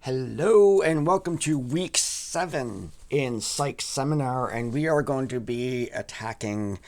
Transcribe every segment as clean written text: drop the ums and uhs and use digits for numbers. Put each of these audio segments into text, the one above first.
Hello and welcome to week 7 in Psych Seminar, and we are going to be attacking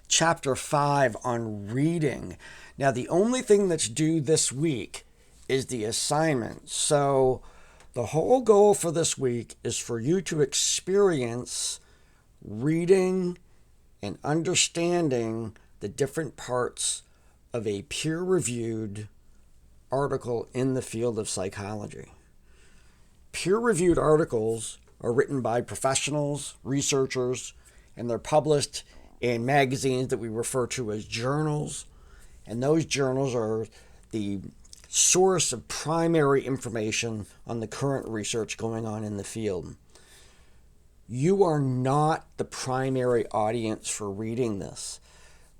chapter 5 on reading. Now, the only thing that's due this week is the assignment. So the whole goal for this week is for you to experience reading and understanding the different parts of a peer-reviewed article in the field of psychology. Peer-reviewed articles are written by professionals, researchers, and they're published in magazines that we refer to as journals. And those journals are the source of primary information on the current research going on in the field. You are not the primary audience for reading this.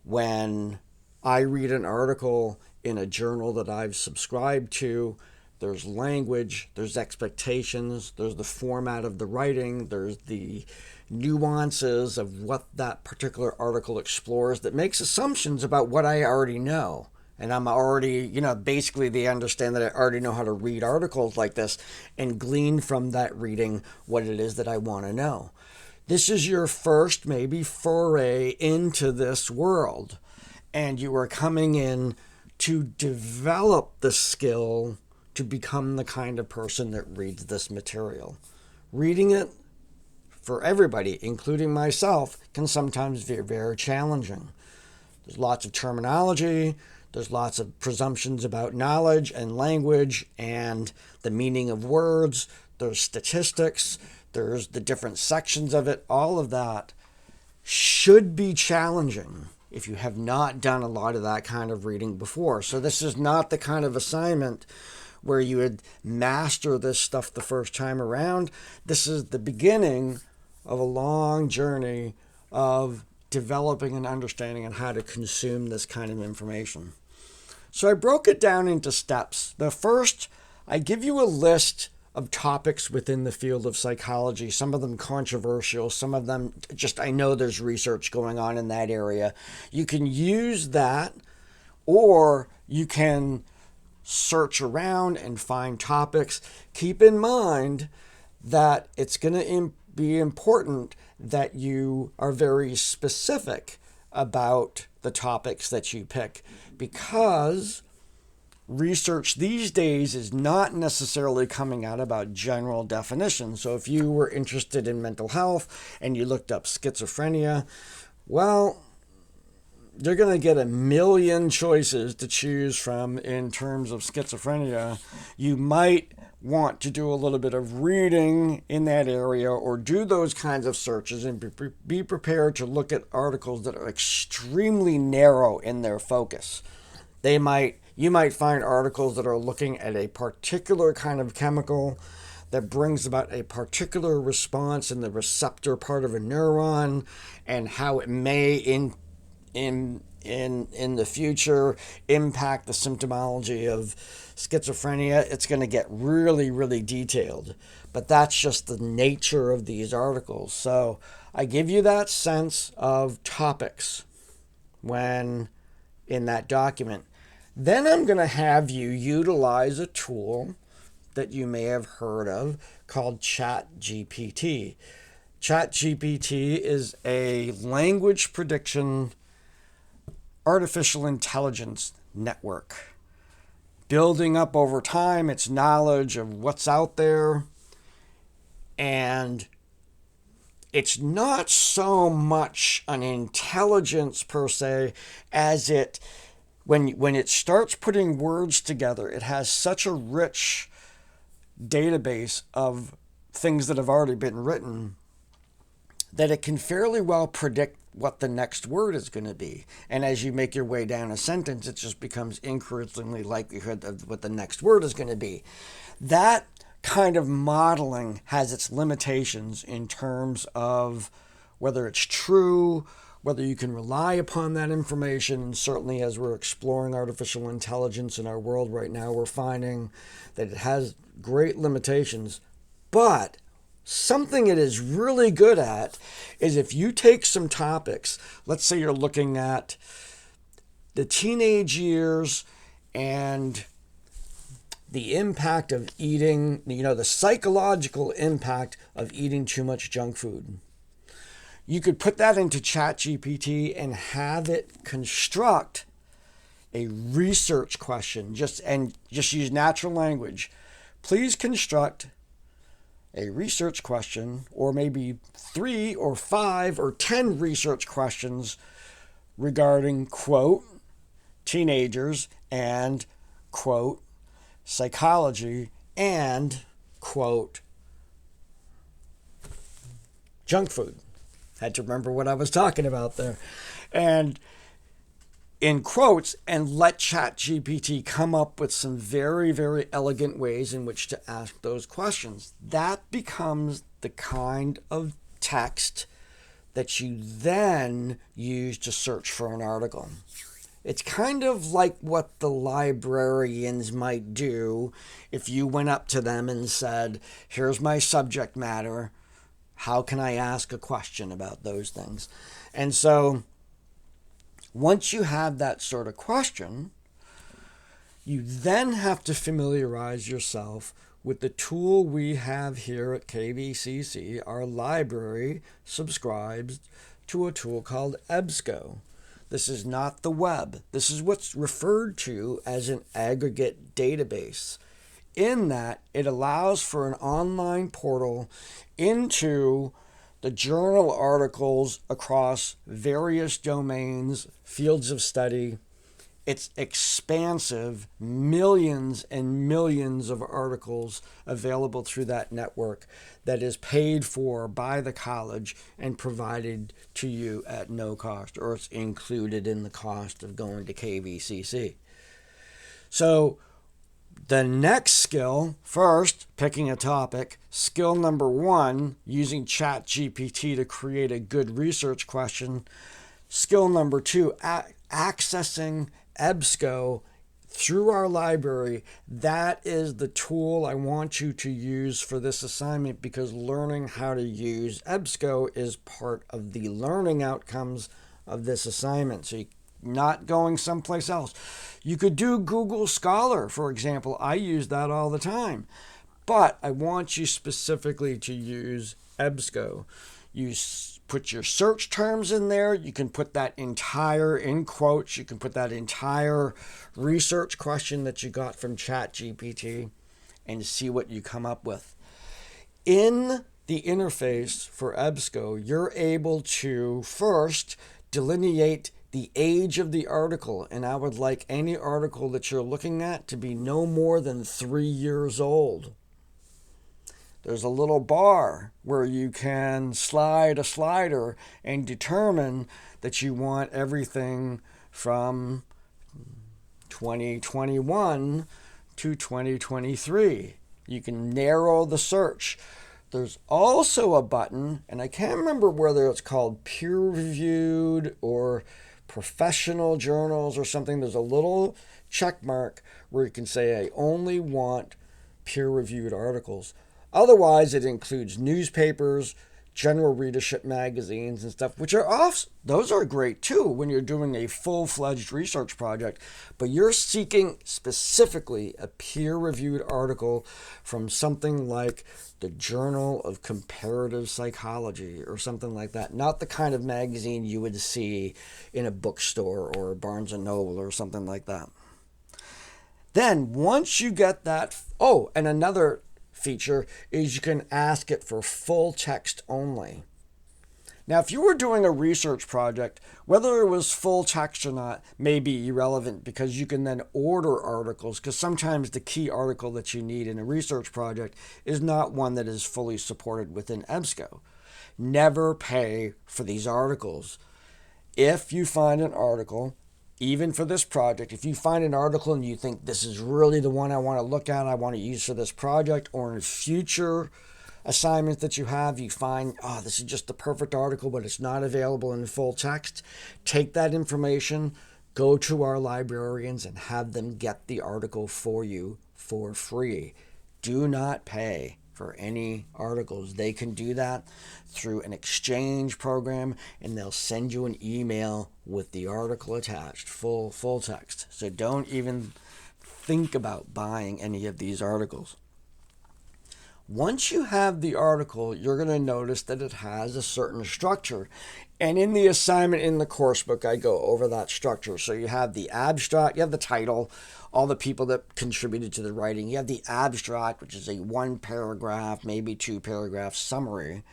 When I read an article in a journal that I've subscribed to, there's language, there's expectations, there's the format of the writing, there's the nuances of what that particular article explores that makes assumptions about what I already know. And I'm already, basically they understand that I already know how to read articles like this and glean from that reading what it is that I want to know. This is your first maybe foray into this world, and you are coming in to develop the skill to become the kind of person that reads this material. Reading it, for everybody, including myself, can sometimes be very challenging. There's lots of terminology, there's lots of presumptions about knowledge and language and the meaning of words, there's statistics, there's the different sections of it. All of that should be challenging if you have not done a lot of that kind of reading before. So this is not the kind of assignment where you would master this stuff the first time around. This is the beginning of a long journey of developing an understanding on how to consume this kind of information. So I broke it down into steps. The first, I give you a list of topics within the field of psychology, some of them controversial, some of them just, I know there's research going on in that area. You can use that, or you can search around and find topics. Keep in mind that it's going to be important that you are very specific about the topics that you pick, because research these days is not necessarily coming out about general definitions. So if you were interested in mental health and you looked up schizophrenia, well, you're going to get a million choices to choose from in terms of schizophrenia. You might want to do a little bit of reading in that area or do those kinds of searches and be prepared to look at articles that are extremely narrow in their focus. You might find articles that are looking at a particular kind of chemical that brings about a particular response in the receptor part of a neuron and how it may in the future impact the symptomology of schizophrenia. It's going to get really, really detailed, but that's just the nature of these articles. So I give you that sense of topics when in that document. Then I'm going to have you utilize a tool that you may have heard of called ChatGPT. ChatGPT is a language prediction artificial intelligence network, building up over time its knowledge of what's out there. And it's not so much an intelligence per se as when it starts putting words together, it has such a rich database of things that have already been written that it can fairly well predict what the next word is going to be. And as you make your way down a sentence, it just becomes increasingly likelihood of what the next word is going to be. That kind of modeling has its limitations in terms of whether it's true, whether you can rely upon that information. And certainly as we're exploring artificial intelligence in our world right now, we're finding that it has great limitations. But something it is really good at is if you take some topics, let's say you're looking at the teenage years and the impact of eating, the psychological impact of eating too much junk food. You could put that into ChatGPT and have it construct a research question, just use natural language. Please construct a research question, or maybe 3 or 5 or 10 research questions regarding, quote, teenagers and, quote, psychology and, quote, junk food. Had to remember what I was talking about there. And in quotes, and let ChatGPT come up with some very, very elegant ways in which to ask those questions. That becomes the kind of text that you then use to search for an article. It's kind of like what the librarians might do if you went up to them and said, here's my subject matter. How can I ask a question about those things? And so once you have that sort of question, you then have to familiarize yourself with the tool we have here at KVCC. Our library subscribes to a tool called EBSCO. This is not the web. This is what's referred to as an aggregate database. In that, it allows for an online portal into the journal articles across various domains, fields of study. It's expansive, millions and millions of articles available through that network that is paid for by the college and provided to you at no cost, or it's included in the cost of going to KVCC. So the next skill, first, picking a topic. Skill number 1, using ChatGPT to create a good research question. Skill number 2, accessing EBSCO through our library. That is the tool I want you to use for this assignment, because learning how to use EBSCO is part of the learning outcomes of this assignment. So you're not going someplace else. You could do Google Scholar, for example. I use that all the time. But I want you specifically to use EBSCO. You put your search terms in there. You can put that entire, in quotes, you can put that entire research question that you got from ChatGPT and see what you come up with. In the interface for EBSCO, you're able to first delineate the age of the article, and I would like any article that you're looking at to be no more than 3 years old. There's a little bar where you can slide a slider and determine that you want everything from 2021 to 2023. You can narrow the search. There's also a button, and I can't remember whether it's called peer-reviewed or professional journals or something. There's a little check mark where you can say, I only want peer-reviewed articles. Otherwise, it includes newspapers, general readership magazines and stuff, which are off. Those are great too when you're doing a full-fledged research project, but you're seeking specifically a peer-reviewed article from something like the Journal of Comparative Psychology or something like that. Not the kind of magazine you would see in a bookstore or Barnes & Noble or something like that. Then once you get that, and another feature is you can ask it for full text only. Now, if you were doing a research project, whether it was full text or not may be irrelevant, because you can then order articles, because sometimes the key article that you need in a research project is not one that is fully supported within EBSCO. Never pay for these articles. If you find an article, even for this project, if you find an article and you think this is really the one I want to look at, I want to use for this project, or in future assignments that you have, you find, this is just the perfect article, but it's not available in full text, take that information, go to our librarians and have them get the article for you for free. Do not pay for any articles. They can do that through an exchange program, and they'll send you an email with the article attached, full text. So don't even think about buying any of these articles. Once you have the article, you're going to notice that it has a certain structure. And in the assignment in the course book, I go over that structure. So you have the abstract, you have the title, all the people that contributed to the writing. You have the abstract, which is a 1-paragraph, maybe 2-paragraph summary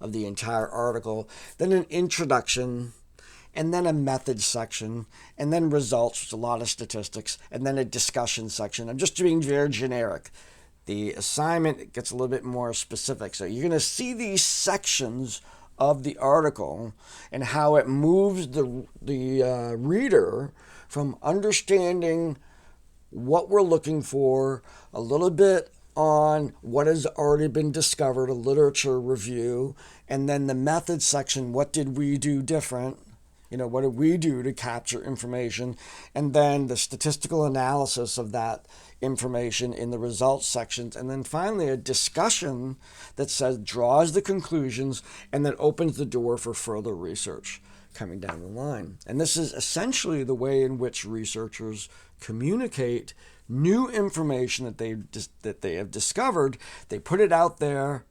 of the entire article. Then an introduction, and then a methods section, and then results, which is a lot of statistics, and then a discussion section. I'm just doing very generic. The assignment gets a little bit more specific. So you're going to see these sections of the article and how it moves the reader from understanding what we're looking for, a little bit on what has already been discovered, a literature review, and then the method section, what did we do different? What did we do to capture information? And then the statistical analysis of that information in the results sections. And then finally, a discussion that draws the conclusions and then opens the door for further research coming down the line. And this is essentially the way in which researchers communicate new information that they have discovered. They put it out there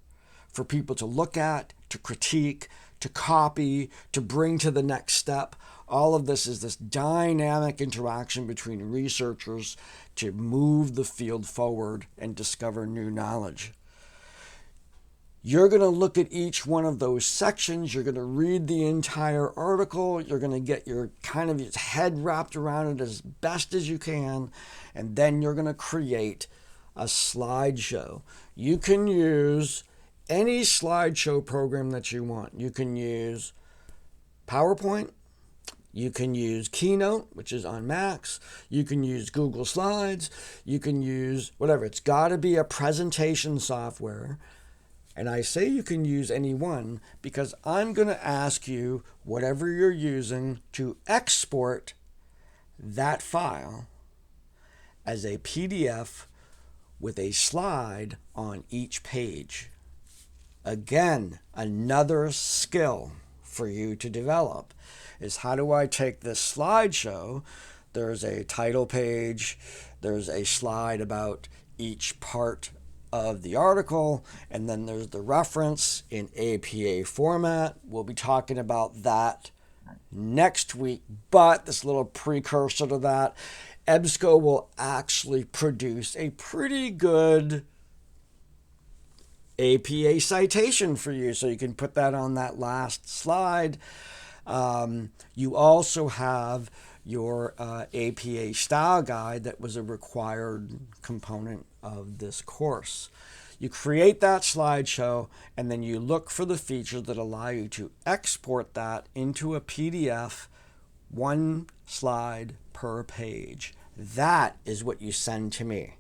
for people to look at, to critique, to copy, to bring to the next step. All of this is this dynamic interaction between researchers to move the field forward and discover new knowledge. You're going to look at each one of those sections. You're going to read the entire article. You're going to get your head wrapped around it as best as you can. And then you're going to create a slideshow. You can use any slideshow program that you want. You can use PowerPoint. You can use Keynote, which is on Macs. You can use Google Slides. You can use whatever. It's got to be a presentation software. And I say you can use any one because I'm going to ask you, whatever you're using, to export that file as a PDF with a slide on each page. Again, another skill for you to develop is, how do I take this slideshow? There's a title page, there's a slide about each part of the article, and then there's the reference in APA format. We'll be talking about that next week, but this little precursor to that, EBSCO will actually produce a pretty good APA citation for you, so you can put that on that last slide. You also have your APA style guide that was a required component of this course. You create that slideshow, and then you look for the features that allow you to export that into a PDF, one slide per page. That is what you send to me.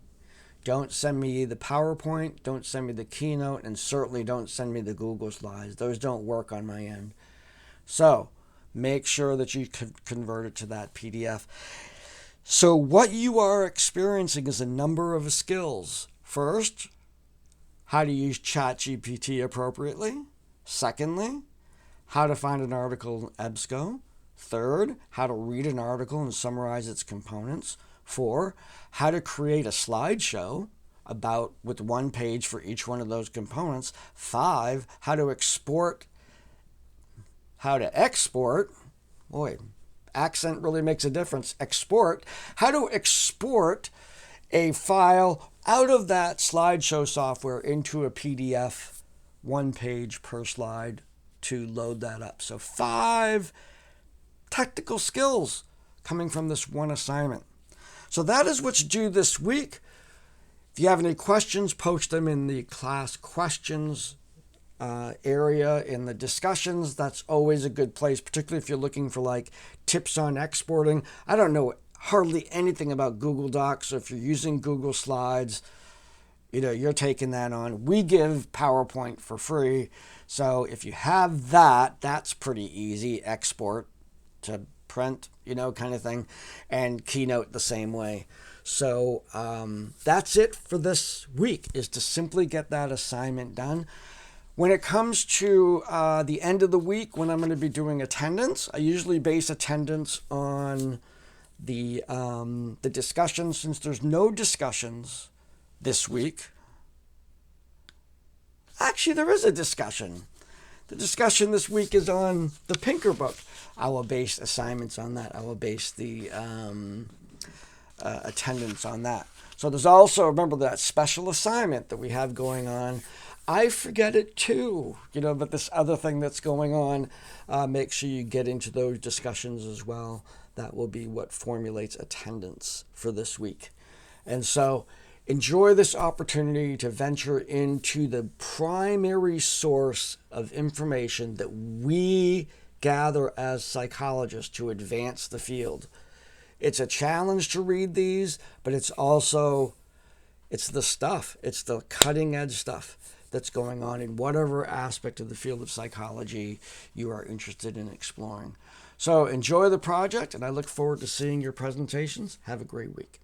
Don't send me the PowerPoint, don't send me the Keynote, and certainly don't send me the Google Slides. Those don't work on my end. So make sure that you convert it to that PDF. So what you are experiencing is a number of skills. First, how to use ChatGPT appropriately. Secondly, how to find an article in EBSCO. Third, how to read an article and summarize its components. 4, how to create a slideshow with one page for each one of those components. 5, how to export. Boy, accent really makes a difference. How to export a file out of that slideshow software into a PDF, one page per slide, to load that up. So 5 technical skills coming from this one assignment. So that is what's due this week. If you have any questions, post them in the class questions area in the discussions. That's always a good place, particularly if you're looking for tips on exporting. I don't know hardly anything about Google Docs, so if you're using Google Slides, you're taking that on. We give PowerPoint for free, so if you have that, that's pretty easy. Export to print, kind of thing, and Keynote the same way. So that's it for this week, is to simply get that assignment done. When it comes to the end of the week, when I'm going to be doing attendance, I usually base attendance on the discussion, since there's no discussions this week. Actually, there is a discussion. The discussion this week is on the Pinker book. I will base assignments on that. I will base the attendance on that. So there's also, remember that special assignment that we have going on. I forget it too, but this other thing that's going on, make sure you get into those discussions as well. That will be what formulates attendance for this week. And so enjoy this opportunity to venture into the primary source of information that we gather as psychologists to advance the field. It's a challenge to read these, but it's the stuff. It's the cutting edge stuff that's going on in whatever aspect of the field of psychology you are interested in exploring. So enjoy the project, and I look forward to seeing your presentations. Have a great week.